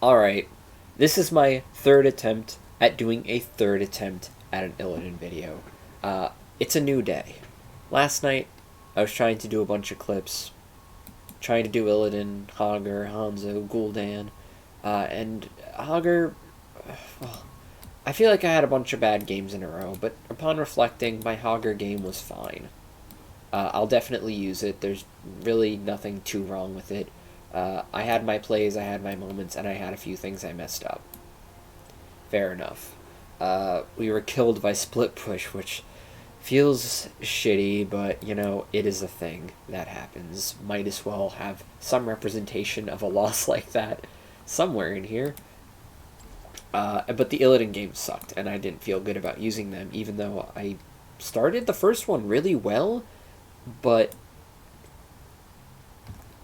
Alright, this is my third attempt at doing a third attempt at an Illidan video. It's a new day. Last night, I was trying to do a bunch of clips, trying to do Illidan, Hager, Hanzo, Gul'dan, and Hager, well, I feel like I had a bunch of bad games in a row, but upon reflecting, my Hager game was fine. I'll definitely use it. There's really nothing too wrong with it. I had my plays, I had my moments, and I had a few things I messed up. Fair enough. We were killed by split push, which feels shitty, but, you know, it is a thing that happens. Might as well have some representation of a loss like that somewhere in here. But the Illidan games sucked, and I didn't feel good about using them, even though I started the first one really well, but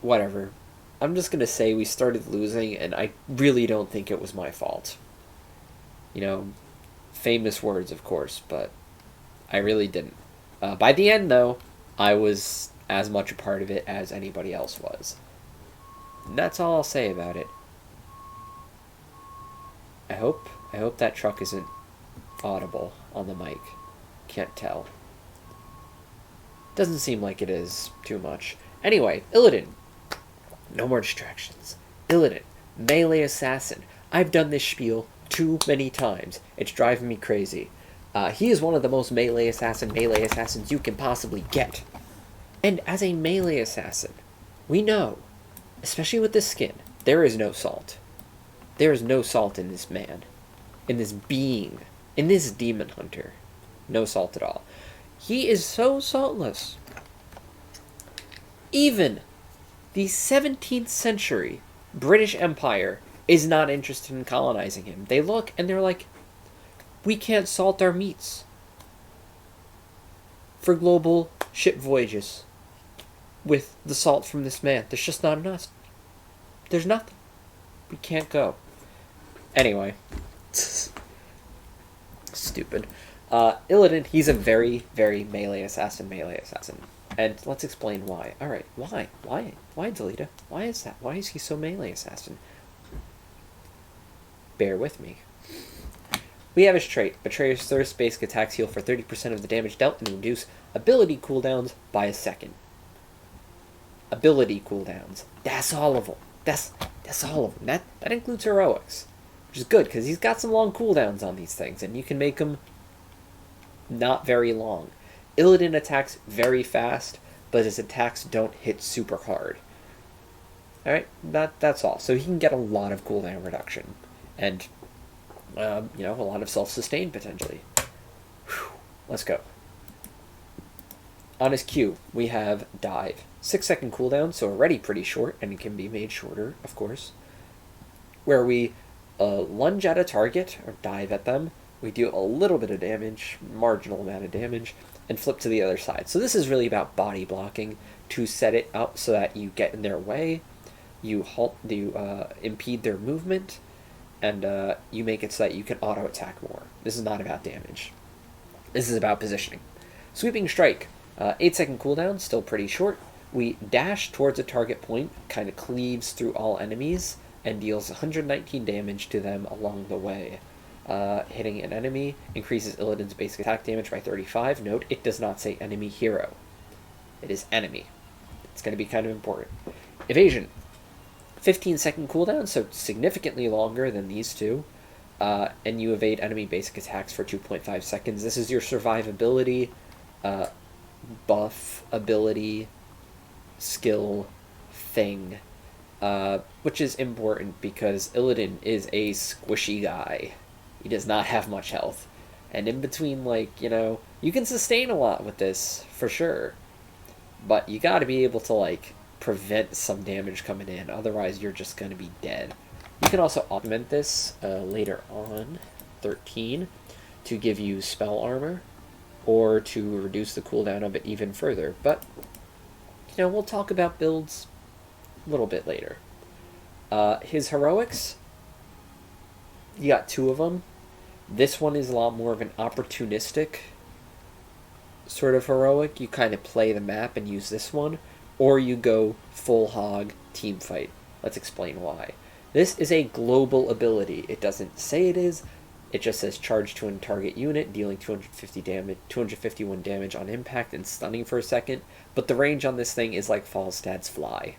whatever. I'm just going to say we started losing, and I really don't think it was my fault. You know, famous words, of course, but I really didn't. By the end, though, I was as much a part of it as anybody else was. And that's all I'll say about it. I hope that truck isn't audible on the mic. Can't tell. Doesn't seem like it is too much. Anyway, Illidan. No more distractions. Illidan, melee assassin. I've done this spiel too many times. It's driving me crazy. He is one of the most melee assassins you can possibly get. And as a melee assassin, we know, especially with this skin, there is no salt. There is no salt in this man, in this being, in this demon hunter. No salt at all. He is so saltless. Even the 17th century British Empire is not interested in colonizing him. They look and they're like, we can't salt our meats for global ship voyages with the salt from this man. There's just not enough. There's nothing. We can't go. Anyway. Stupid. Illidan, he's a very, very melee assassin. And let's explain why. Alright, why? Why, Delita? Why is that? Why is he so melee assassin? Bear with me. We have his trait. Betrayer's Thirst. Basic attacks heal for 30% of the damage dealt and reduce ability cooldowns by a second. Ability cooldowns. That's all of them. That's all of them. That includes heroics. Which is good, because he's got some long cooldowns on these things, and you can make them not very long. Illidan attacks very fast, but his attacks don't hit super hard. Alright, that's all. So he can get a lot of cooldown reduction. And, you know, a lot of self-sustain, potentially. Whew. Let's go. On his Q, we have Dive. 6-second cooldown, so already pretty short, and it can be made shorter, of course. Where we lunge at a target, or dive at them. We do a little bit of damage, marginal amount of damage, and flip to the other side. So this is really about body blocking to set it up so that you get in their way, you impede their movement, and you make it so that you can auto-attack more. This is not about damage. This is about positioning. Sweeping Strike. 8-second cooldown, still pretty short. We dash towards a target point, kind of cleaves through all enemies, and deals 119 damage to them along the way. Hitting an enemy increases Illidan's basic attack damage by 35. Note, it does not say enemy hero. It is enemy. It's going to be kind of important. Evasion. 15-second cooldown, so significantly longer than these two. And you evade enemy basic attacks for 2.5 seconds. This is your survivability, buff, ability, skill thing. Which is important because Illidan is a squishy guy. He does not have much health. And in between, like, you know, you can sustain a lot with this, for sure. But you gotta be able to, like, prevent some damage coming in. Otherwise, you're just gonna be dead. You can also augment this later on, 13, to give you spell armor, or to reduce the cooldown of it even further. But, you know, we'll talk about builds a little bit later. His heroics, you got 2 of them. This one is a lot more of an opportunistic sort of heroic. You kind of play the map and use this one, or you go full hog team fight. Let's explain why. This is a global ability. It doesn't say it is. It just says charge to a target unit, dealing 251 damage on impact and stunning for a second. But the range on this thing is like Falstad's Fly.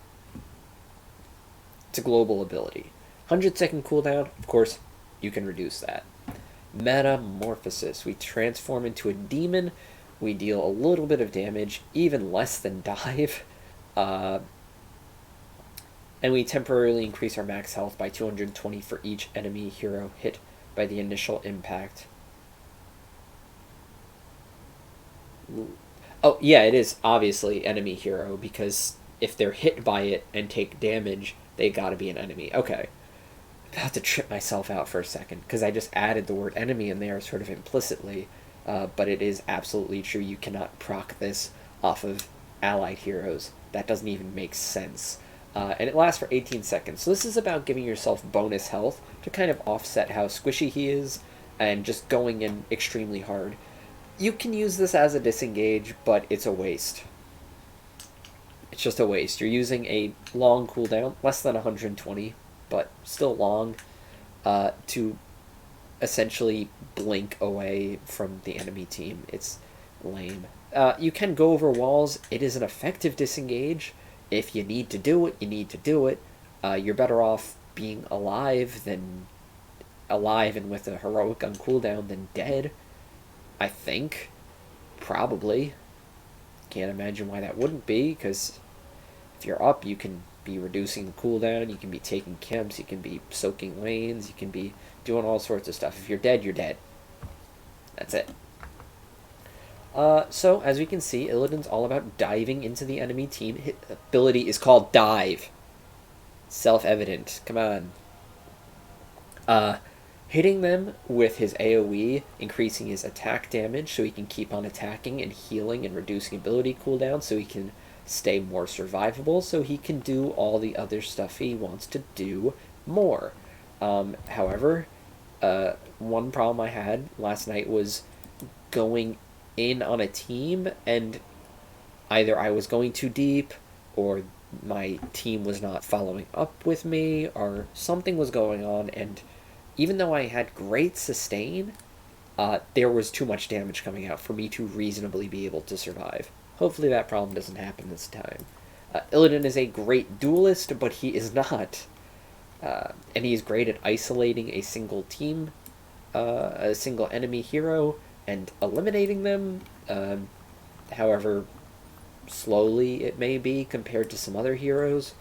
It's a global ability. 100-second cooldown, of course, you can reduce that. Metamorphosis. We transform into a demon. We deal a little bit of damage, even less than dive. And we temporarily increase our max health by 220 for each enemy hero hit by the initial impact. Oh, yeah, it is obviously enemy hero, because if they're hit by it and take damage, they gotta be an enemy. Okay. I have to trip myself out for a second, because I just added the word enemy in there sort of implicitly, but it is absolutely true. You cannot proc this off of allied heroes. That doesn't even make sense. And it lasts for 18 seconds. So this is about giving yourself bonus health to kind of offset how squishy he is and just going in extremely hard. You can use this as a disengage, but it's a waste. It's just a waste. You're using a long cooldown, less than 120, but still long, to essentially blink away from the enemy team. It's lame. You can go over walls. It is an effective disengage. If you need to do it, you need to do it. You're better off being alive and with a heroic on cooldown than dead, I think. Probably. Can't imagine why that wouldn't be, because if you're up, you can be reducing the cooldown, you can be taking camps, you can be soaking lanes, you can be doing all sorts of stuff. If you're dead, you're dead. That's it. So, as we can see, Illidan's all about diving into the enemy team. His ability is called Dive. Self-evident. Come on. Hitting them with his AoE, increasing his attack damage so he can keep on attacking and healing and reducing ability cooldown so he can stay more survivable, so he can do all the other stuff he wants to do more. However, one problem I had last night was going in on a team, and either I was going too deep, or my team was not following up with me, or something was going on, and even though I had great sustain, there was too much damage coming out for me to reasonably be able to survive. Hopefully that problem doesn't happen this time. Illidan is a great duelist, but he is not. And he is great at isolating a single team, a single enemy hero, and eliminating them. However slowly it may be compared to some other heroes.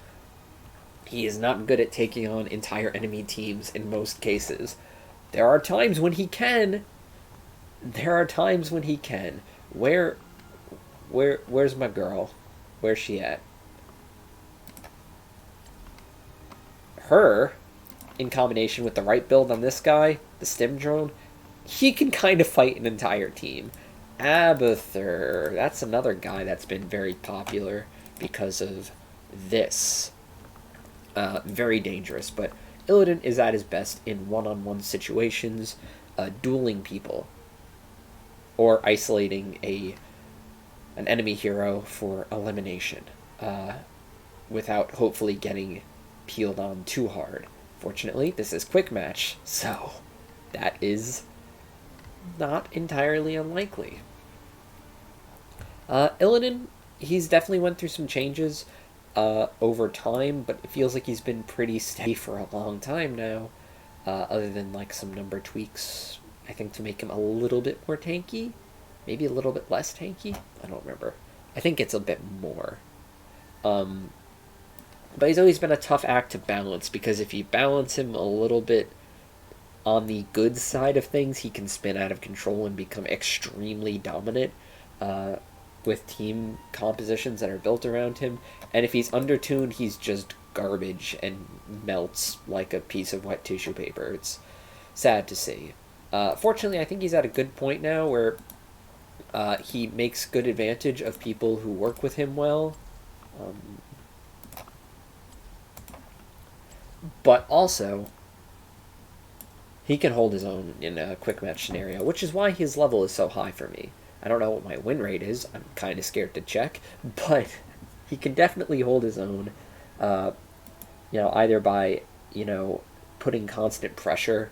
He is not good at taking on entire enemy teams in most cases. There are times when he can. Where's my girl? Where's she at? Her, in combination with the right build on this guy, the stim drone, he can kind of fight an entire team. Abathur, that's another guy that's been very popular because of this. Very dangerous, but Illidan is at his best in one-on-one situations, dueling people, or isolating an enemy hero for elimination, without hopefully getting peeled on too hard. Fortunately, this is quick match, so that is not entirely unlikely. Illidan, he's definitely went through some changes over time, but it feels like he's been pretty steady for a long time now, other than like some number tweaks, I think, to make him a little bit more tanky, maybe a little bit less tanky, I don't remember. I think it's a bit more. But he's always been a tough act to balance, because if you balance him a little bit on the good side of things, he can spin out of control and become extremely dominant with team compositions that are built around him. And if he's undertuned, he's just garbage and melts like a piece of wet tissue paper. It's sad to see. Fortunately, I think he's at a good point now where he makes good advantage of people who work with him well. But also, he can hold his own in a quick match scenario, which is why his level is so high for me. I don't know what my win rate is. I'm kind of scared to check, but he can definitely hold his own. Either by you know, putting constant pressure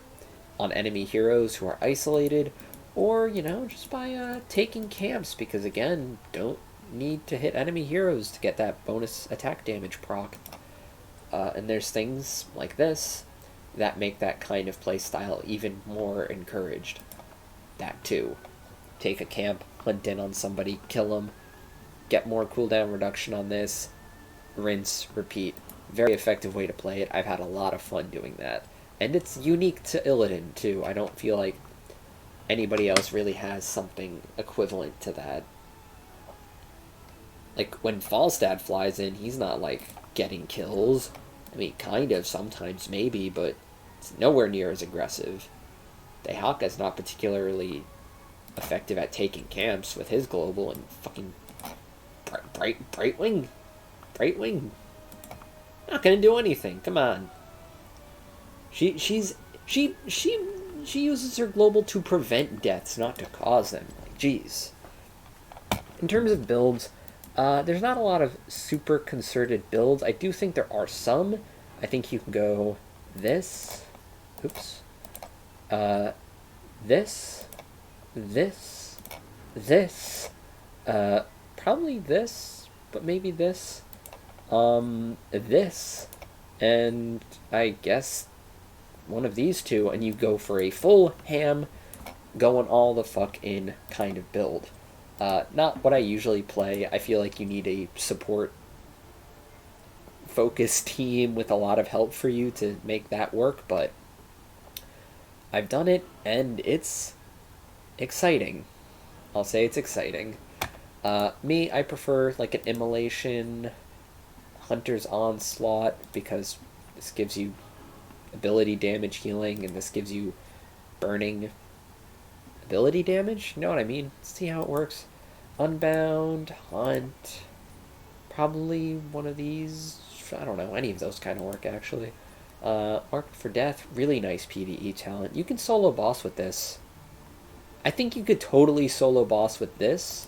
on enemy heroes who are isolated, or, you know, just by taking camps, because again, don't need to hit enemy heroes to get that bonus attack damage proc. And there's things like this that make that kind of play style even more encouraged. That too. Take a camp, hunt in on somebody, kill them, get more cooldown reduction on this, rinse, repeat. Very effective way to play it. I've had a lot of fun doing that. And it's unique to Illidan too. I don't feel like anybody else really has something equivalent to that. Like, when Falstad flies in, he's not, like, getting kills. I mean, kind of, sometimes, maybe, but it's nowhere near as aggressive. Dehaka's not particularly effective at taking camps with his global, and fucking Brightwing? Not gonna do anything, come on. She uses her global to prevent deaths, not to cause them. Like, jeez. In terms of builds, there's not a lot of super concerted builds. I do think there are some. I think you can go this. Oops. This. Probably this, but maybe this. This. And I guess one of these two, and you go for a full ham, going all the fuck in kind of build. Not what I usually play. I feel like you need a support focused team with a lot of help for you to make that work, but I've done it and it's exciting. I'll say it's exciting. Me, I prefer like an Immolation, Hunter's Onslaught, because this gives you ability damage healing, and this gives you burning ability damage? You know what I mean? Let's see how it works. Unbound, Hunt, probably one of these. I don't know, any of those kind of work, actually. Arc for Death, really nice PvE talent. You can solo boss with this. I think you could totally solo boss with this,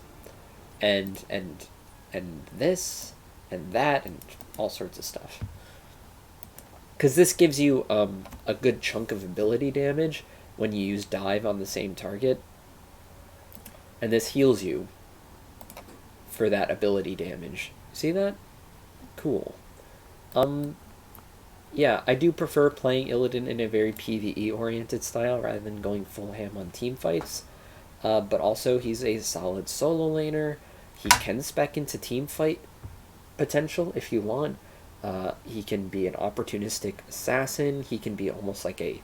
and this, and that, and all sorts of stuff. Because this gives you a good chunk of ability damage when you use dive on the same target. And this heals you for that ability damage. See that? Cool. Yeah, I do prefer playing Illidan in a very PvE-oriented style rather than going full ham on team fights. But also, he's a solid solo laner. He can spec into team fight potential if you want. He can be an opportunistic assassin. He can be almost like a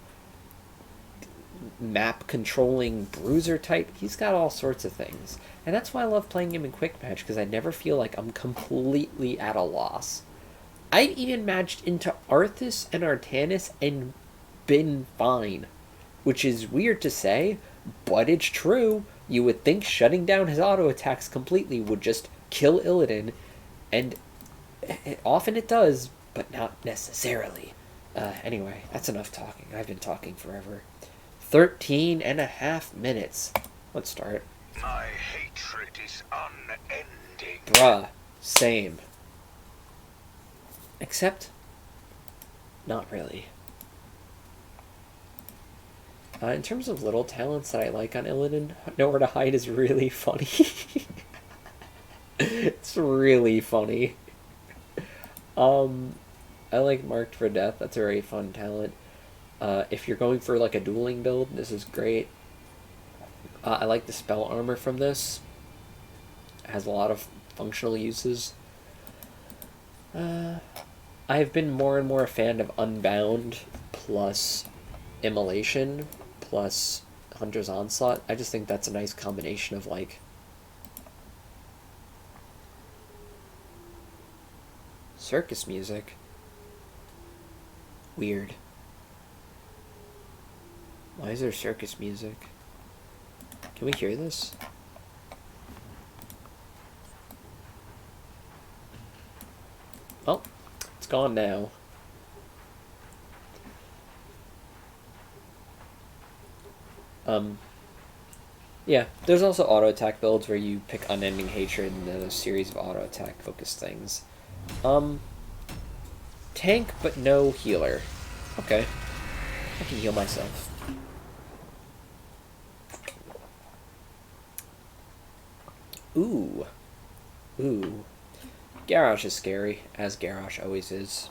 map controlling bruiser type. He's got all sorts of things, and that's why I love playing him in quick match, because I never feel like I'm completely at a loss. I've even matched into Arthas and Artanis and been fine, which is weird to say, but it's true. You would think shutting down his auto attacks completely would just kill Illidan, and often it does, but not necessarily. Anyway, that's enough talking. I've been talking forever. 13.5 minutes. Let's start. My hatred is unending. Bruh, same. Except, not really. In terms of little talents that I like on Illidan, Nowhere to Hide is really funny. It's really funny. I like Marked for Death. That's a very fun talent. If you're going for like a dueling build, this is great. I like the spell armor from this. It has a lot of functional uses. I've been more and more a fan of Unbound plus Immolation plus Hunter's Onslaught. I just think that's a nice combination of like circus music. Weird. Why is there circus music? Can we hear this? Oh, it's gone now. Yeah, there's also auto attack builds where you pick Unending Hatred and then a series of auto attack focused things. Tank but no healer. Okay. I can heal myself. Ooh. Ooh. Garrosh is scary, as Garrosh always is.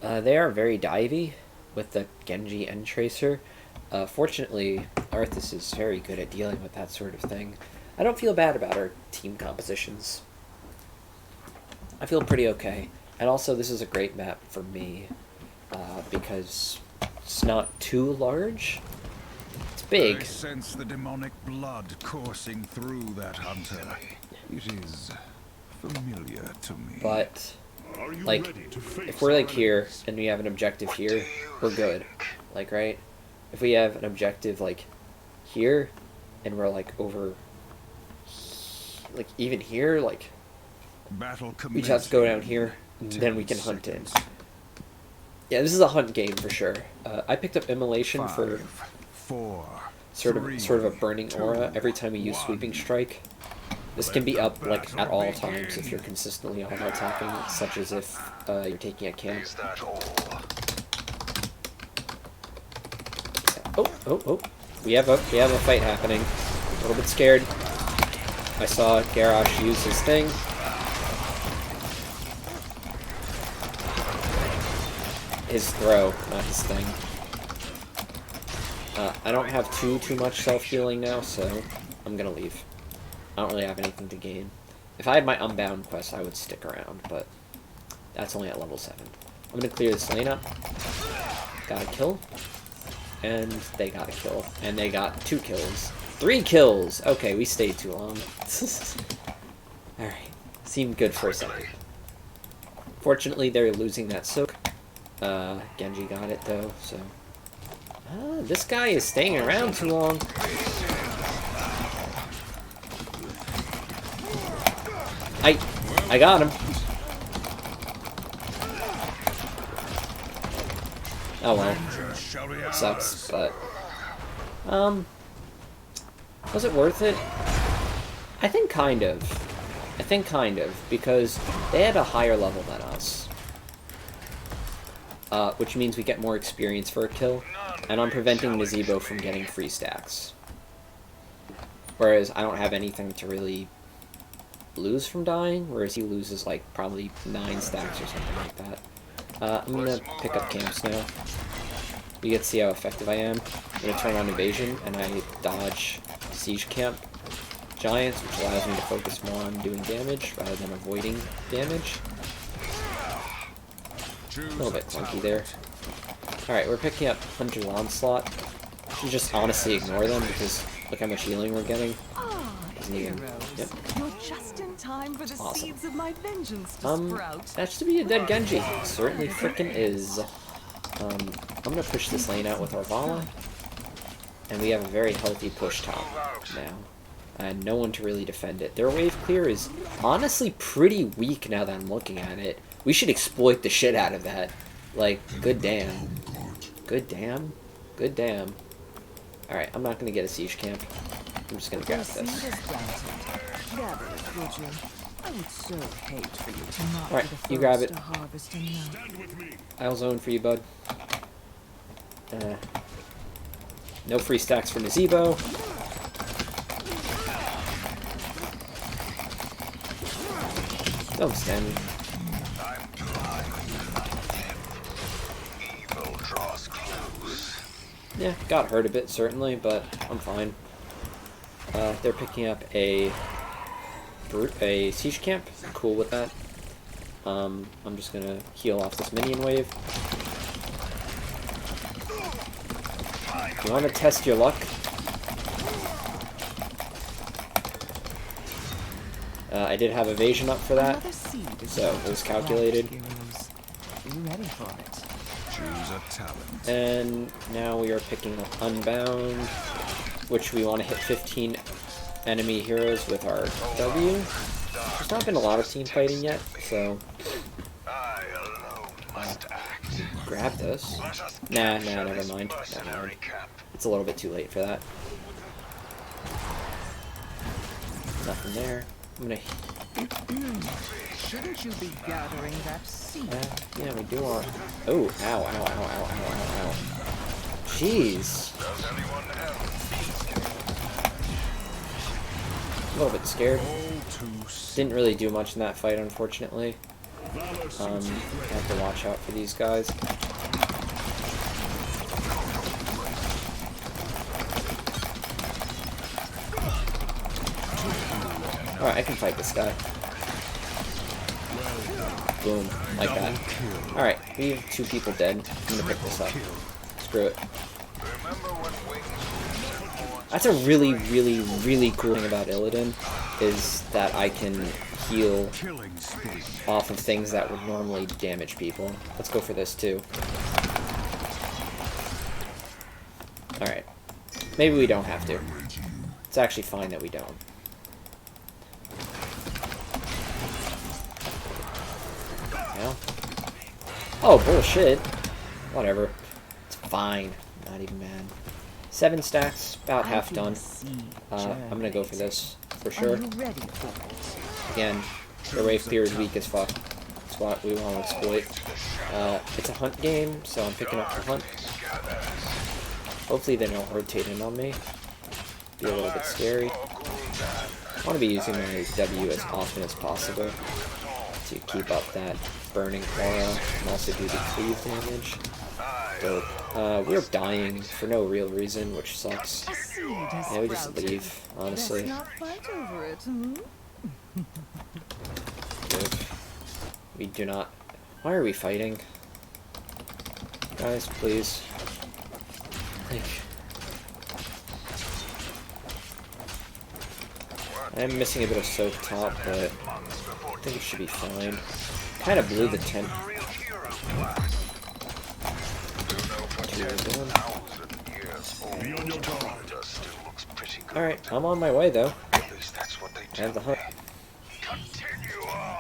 They are very divey with the Genji and Tracer. Fortunately, Arthas is very good at dealing with that sort of thing. I don't feel bad about our team compositions. I feel pretty okay. And also, this is a great map for me, because it's not too large. It's big. I sense the demonic blood coursing through that hunter. It is familiar to me. But, like, if we're, like, here, and we have an objective here, we're good. Like, right? If we have an objective, like, here, and we're, like, over, like, even here, like, we just have to go down here, and then we can hunt in. Yeah, this is a hunt game for sure. I picked up Immolation for sort of a burning aura every time we use Sweeping Strike. This can be up like at all times if you're consistently auto attacking, such as if you're taking a camp. Oh! We have a fight happening. A little bit scared. I saw Garrosh use his thing. His throw, not his thing. I don't have too much self-healing now, so I'm gonna leave. I don't really have anything to gain. If I had my Unbound quest, I would stick around, but that's only at level 7. I'm gonna clear this lane up. Got a kill. And they got a kill. And they got 2 kills. 3 kills! Okay, we stayed too long. Alright. Seemed good for a second. Fortunately, they're losing that soak. Genji got it though, so... this guy is staying around too long. I got him. Oh well. Sucks, but... was it worth it? I think kind of. Because they had a higher level than us. Which means we get more experience for a kill, and I'm preventing Nazeebo from getting free stacks. Whereas I don't have anything to really lose from dying, whereas he loses like probably 9 stacks or something like that. I'm gonna pick up camps now. You get to see how effective I am. I'm gonna turn on evasion, and I dodge siege camp giants, which allows me to focus more on doing damage rather than avoiding damage. A little bit clunky there. Alright, we're picking up Hunter's Onslaught. Should just honestly ignore them because look how much healing we're getting. Doesn't even... Yep. You're just in time for the Awesome. seeds of my vengeance to sprout. That should be a dead Genji. Certainly frickin' is. I'm gonna push this lane out with Orvala. And we have a very healthy push top now. And no one to really defend it. Their wave clear is honestly pretty weak now that I'm looking at it. We should exploit the shit out of that. Like, good damn. Good damn. Good damn. Alright, I'm not gonna get a siege camp. I'm just gonna grab this. Alright, you grab it. I'll zone for you, bud. No free stacks for Nazeebo. Don't stand me. Yeah, got hurt a bit, certainly, but I'm fine. They're picking up a siege camp. I'm cool with that. I'm just gonna heal off this minion wave. You want to test your luck? I did have evasion up for that, so it was calculated. And now we are picking up Unbound, which we want to hit 15 enemy heroes with our W. There's not been a lot of team fighting yet, so... grab this. Nah, never mind. It's a little bit too late for that. Nothing there. I'm gonna. Shouldn't you be gathering that seed? Yeah, we do want. Oh, ow, ow, ow, ow, ow, ow, ow. Jeez. Does anyone else? A little bit scared. All too soon. Didn't really do much in that fight, unfortunately. I have to watch out for these guys. Alright, I can fight this guy. Boom. Like that. Alright, we have 2 people dead. I'm gonna pick this up. Screw it. Remember when wings? That's a really, really, really cool thing about Illidan, is that I can heal Killing spree. off of things that would normally damage people. Let's go for this too. Alright. Maybe we don't have to. It's actually fine that we don't. Yeah. Oh, bullshit. Whatever. It's fine. Not even mad. 7 stacks, about half done. I'm gonna go for this, for sure. Again, the Wraith Spear is weak as fuck. That's what we want to exploit. It's a hunt game, so I'm picking up the hunt. Hopefully they don't rotate in on me. Be a little bit scary. I want to be using my W as often as possible to keep up that burning aura and also do the cleave damage. But we're dying for no real reason, which sucks. Yeah, we just leave, honestly. Let's not fight over it, hmm? Good. We do not. Why are we fighting? Guys, please. Like, I am missing a bit of soak top, but I think it should be fine. Kind of blew the tent. Alright, I'm on my way though. I have the hunt.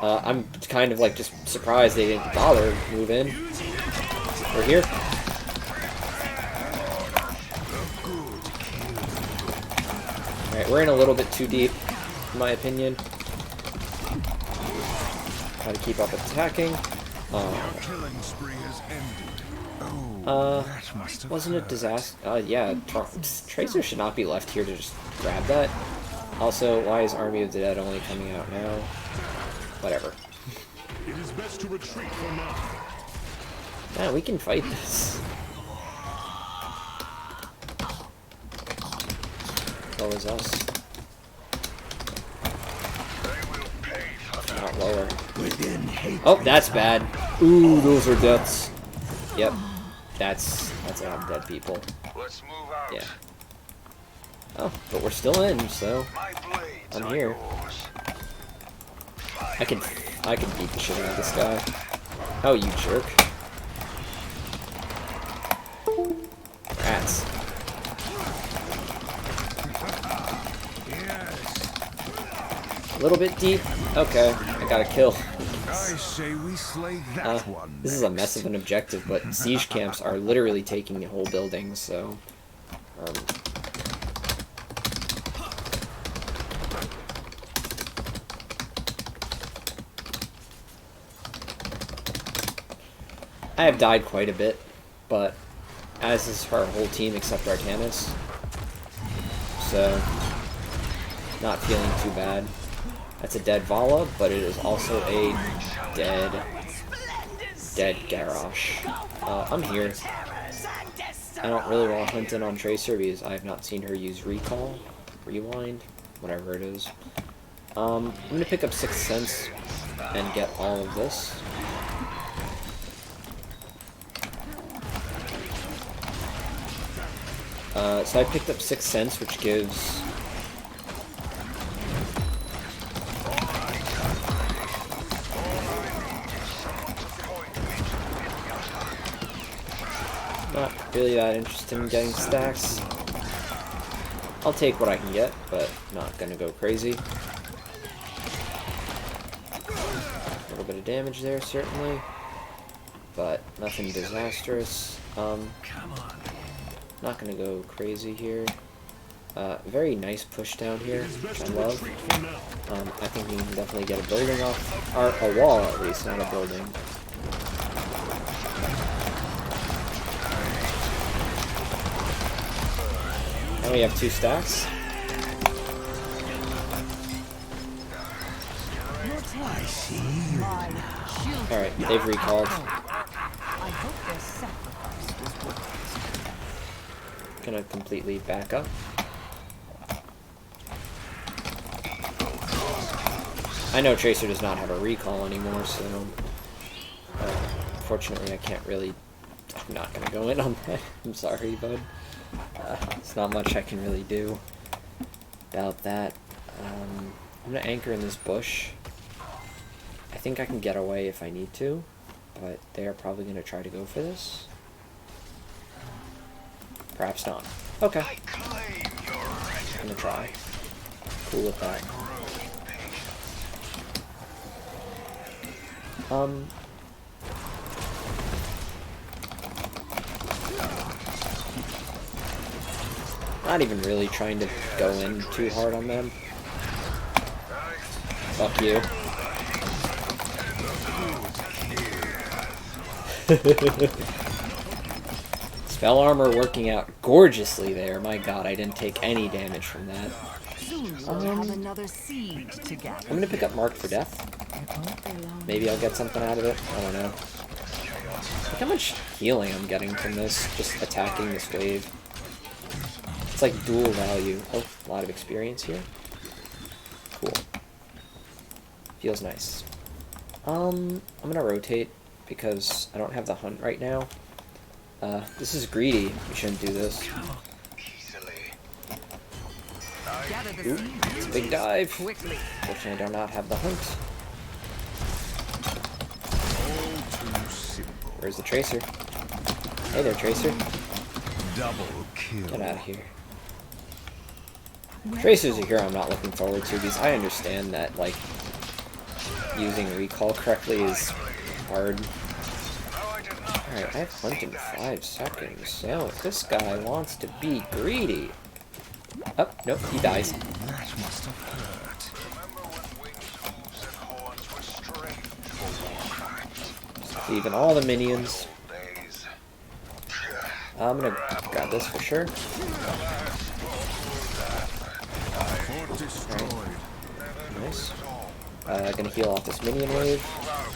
I'm kind of like just surprised they didn't bother to move in. We're here. Alright, we're in a little bit too deep, in my opinion. Try to keep up attacking. Killing spree has ended. That must have Wasn't a hurt. disaster. Yeah, Tracer should not be left here to just grab that. Also, why is Army of the Dead only coming out now? Whatever. It is best to retreat for now. Yeah, we can fight this. Low as us. Not lower. Oh, that's bad. Ooh, those are deaths. Yep. That's a lot of dead people. Let's move out. Yeah. Oh, but we're still in, so My blades I'm are here. yours. I can beat the shit out of this guy. Oh, you jerk. Rats. A little bit deep. Okay, I got a kill. I say we slay that one. This is a mess of an objective, but siege camps are literally taking the whole building, so... I have died quite a bit, but as is our whole team except Artanis, so not feeling too bad. That's a dead Vala, but it is also a dead Garrosh. I'm here. I don't really want to hunt in on Tracer because I have not seen her use Recall, Rewind, whatever it is. I'm going to pick up Sixth Sense and get all of this. So I picked up Sixth Sense, which gives... Not really that interested in getting stacks. I'll take what I can get, but not gonna go crazy. A little bit of damage there, certainly. But nothing disastrous. Not gonna go crazy here. Very nice push down here, It's which best I to love. retreat for now. I think we can definitely get a building off, or a wall at least, not a building. Now we have 2 stacks. Alright, they've recalled. I hope their sacrifice was worth it. Gonna completely back up. I know Tracer does not have a recall anymore, so unfortunately I can't really... I'm not gonna go in on that. I'm sorry, bud. It's not much I can really do about that. I'm gonna anchor in this bush. I think I can get away if I need to, but they are probably gonna try to go for this. Perhaps not. Okay. I'm gonna try. Cool with that. Not even really trying to go in too hard on them. Fuck you. Spell armor working out gorgeously there. My god, I didn't take any damage from that. Soon we'll have another seed to gather. I'm gonna pick up Mark for Death. It won't be long. Maybe I'll get something out of it. I don't know. Look how much healing I'm getting from this, just attacking this wave. It's like dual value. Oh, a lot of experience here. Cool. Feels nice. I'm gonna rotate because I don't have the hunt right now. This is greedy. We shouldn't do this. Gather the Ooh, seed it's a big dive. quickly. Fortunately, I do not have the hunt. Where's the Tracer? Hey there, Tracer. Double kill. Get out of here. Tracer's a hero I'm not looking forward to because I understand that, like, using recall correctly is hard. Alright, I have hunt in 5 seconds, so if this guy wants to be greedy... Oh, nope, he dies. That must have hurt. Leaving all the minions. I'm gonna grab this for sure. Fort destroyed. Nice. Gonna heal off this minion wave.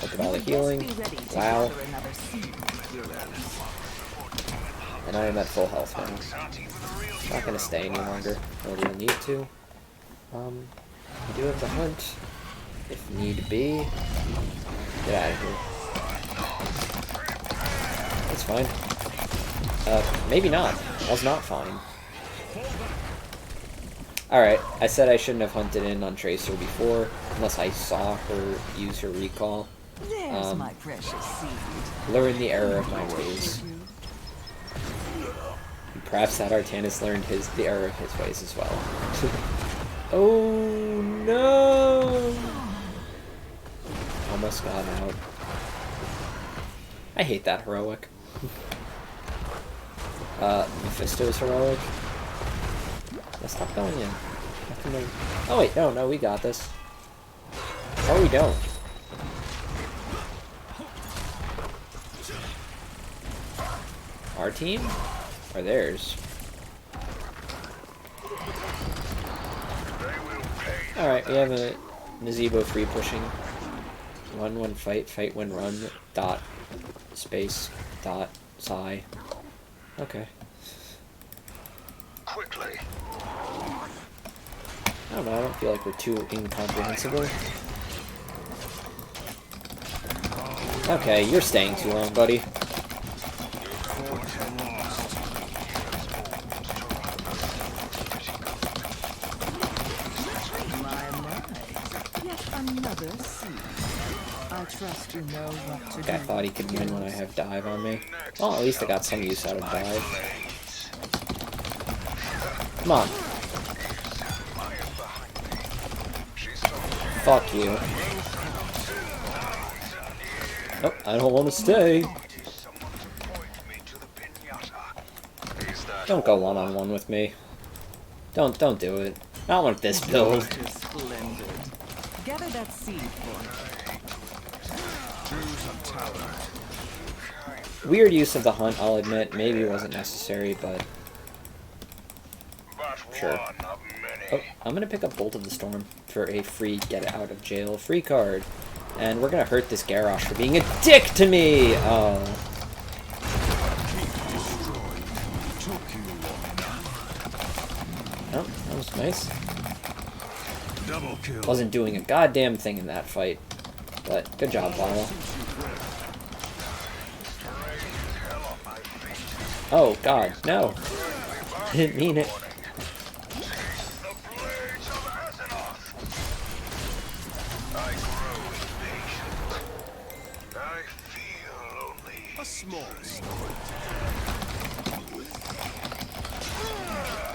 Look at all the healing. Wow. Gather another seed. And I am at full health now. Not gonna stay any longer. I really need to. I do have the hunt. If need be. Get out of here. That's fine. Maybe not. That was not fine. Alright, I said I shouldn't have hunted in on Tracer before, unless I saw her use her recall. There's my precious seed. Learn the error of my ways. And perhaps that Artanis learned the error of his ways as well. Oh no! Almost got out. I hate that heroic. Mephisto's heroic. Let's stop going in. Oh wait, no, we got this. Or we don't. Our team? Or theirs? Alright, we have a Nazebo free pushing. Run when fight, fight when run, dot, space, dot, psi. Okay. Quickly. I don't know, I don't feel like we're too incomprehensible. Okay, you're staying too long, buddy. Yet another seed. I trust you know what to Okay, I do. thought he could win when I have dive on me. Well, at least I got some use out of dive. Come on. Fuck you. Oh, I don't want to stay. Don't go one-on-one with me. Don't do it. Not with this build. You're splendid. Gather that seed for me. Choose a tower. Weird use of the hunt, I'll admit. Maybe it wasn't necessary, but But sure. one of many. Oh, I'm gonna pick up Bolt of the Storm for a free get out of jail free card. And we're gonna hurt this Garrosh for being a dick to me! Oh. Oh, that was nice. Double kill. Wasn't doing a goddamn thing in that fight. But good job, Lyle. Oh god, no. Didn't mean it. The blades of Azeroth. I grow impatient. I feel lonely. A small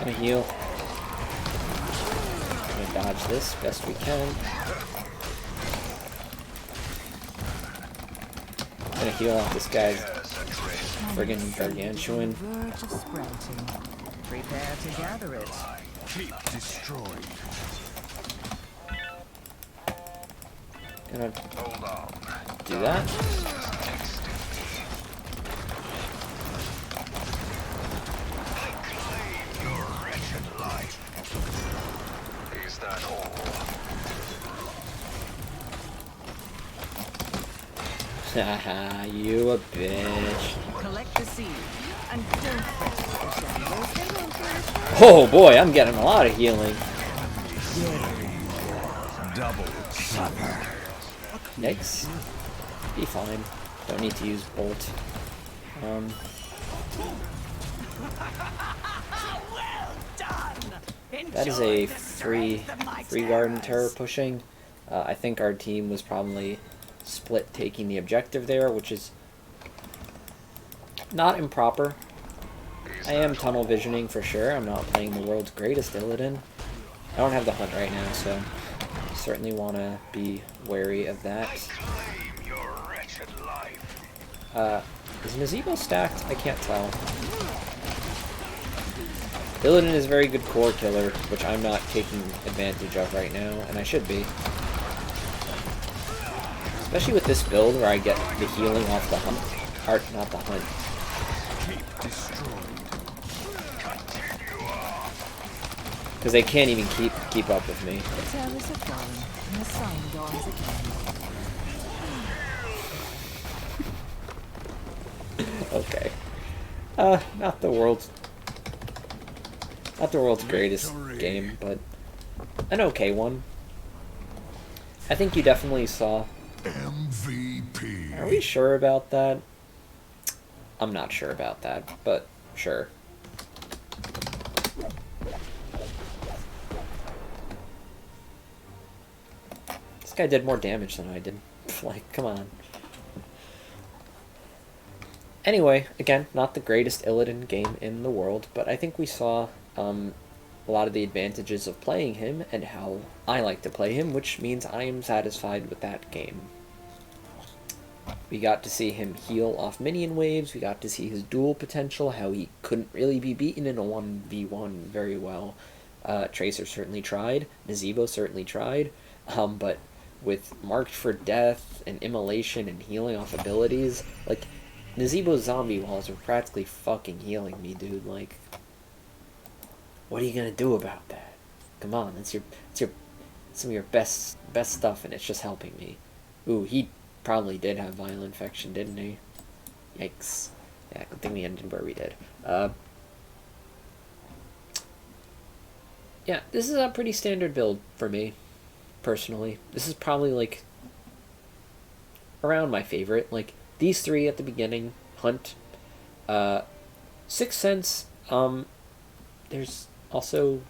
Gonna heal. Gonna dodge this best we can. Gonna heal off this guy's friggin' gargantuan. Verge of sprouting. Prepare to gather it. keep destroyed. Gonna Hold on. do that. Claim your wretched life. Is that all? Haha, you a bitch. Collect the seed. And don't fret about the shadows. They won't interfere. Oh boy, I'm getting a lot of healing. Double suffer. Yikes. Be fine. Don't need to use Bolt. That is a free Garden Terror pushing. I think our team was probably split taking the objective there, which is not improper. I am tunnel visioning for sure. I'm not playing the world's greatest Illidan. I don't have the hunt right now, so certainly want to be wary of that. Claim your wretched life. Is Nazebo stacked? I can't tell. Illidan is a very good core killer, which I'm not taking advantage of right now, and I should be. Especially with this build where I get the healing off the hunt. Or, not the hunt. Keep destroyed. Because they can't even keep up with me. The terrors have gone, and the sun dawns again. Okay. Not the world's greatest Victory. game, but an okay one. I think you definitely saw. MVP. Are we sure about that? I'm not sure about that, but sure. This guy did more damage than I did. Like, come on. Anyway, again, not the greatest Illidan game in the world, but I think we saw a lot of the advantages of playing him and how I like to play him, which means I am satisfied with that game. We got to see him heal off minion waves, we got to see his duel potential, how he couldn't really be beaten in a 1v1 very well. Tracer certainly tried, Nazebo certainly tried, but with Marked for Death and Immolation and healing off abilities, like, Nazebo's zombie walls are practically fucking healing me, dude. Like, what are you gonna do about that? Come on, it's some of your best stuff, and it's just helping me. Ooh, he probably did have viral infection, didn't he? Yikes. Yeah, good thing we ended where we did. Yeah, this is a pretty standard build for me, personally. This is probably, like, around my favorite. Like, these three at the beginning, Hunt, Sixth Sense, there's also,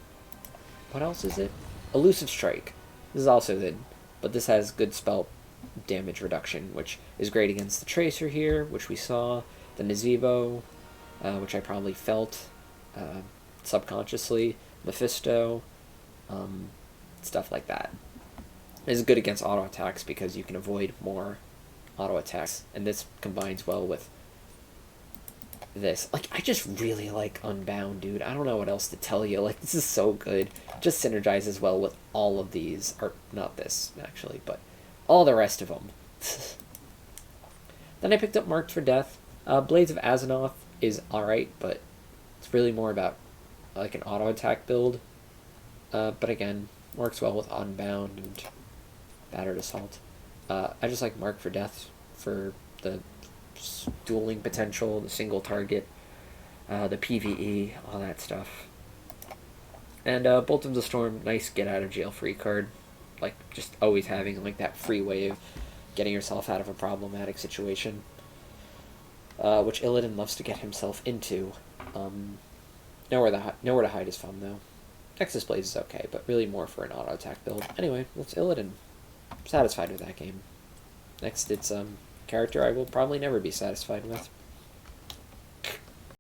what else is it? Elusive Strike. This is also good, but this has good spell damage reduction, which is great against the Tracer here, which we saw, the Nazebo, which I probably felt subconsciously, Mephisto, stuff like that. This is good against auto attacks because you can avoid more auto attacks, and this combines well with this. Like, I just really like Unbound, dude. I don't know what else to tell you. Like, this is so good. Just synergizes well with all of these. Or, not this, actually, but all the rest of them. Then I picked up Marked for Death. Blades of Azzinoth is alright, but it's really more about, like, an auto-attack build. But again, works well with Unbound and Battered Assault. I just like Marked for Death for the dueling potential, the single target, the PvE, all that stuff. And Bolt of the Storm, nice get out of jail free card. Like, just always having like that free way of getting yourself out of a problematic situation. Which Illidan loves to get himself into. Nowhere to Hide is fun though. Nexus Blaze is okay, but really more for an auto attack build. Anyway, that's Illidan. I'm satisfied with that game. Next, it's character I will probably never be satisfied with.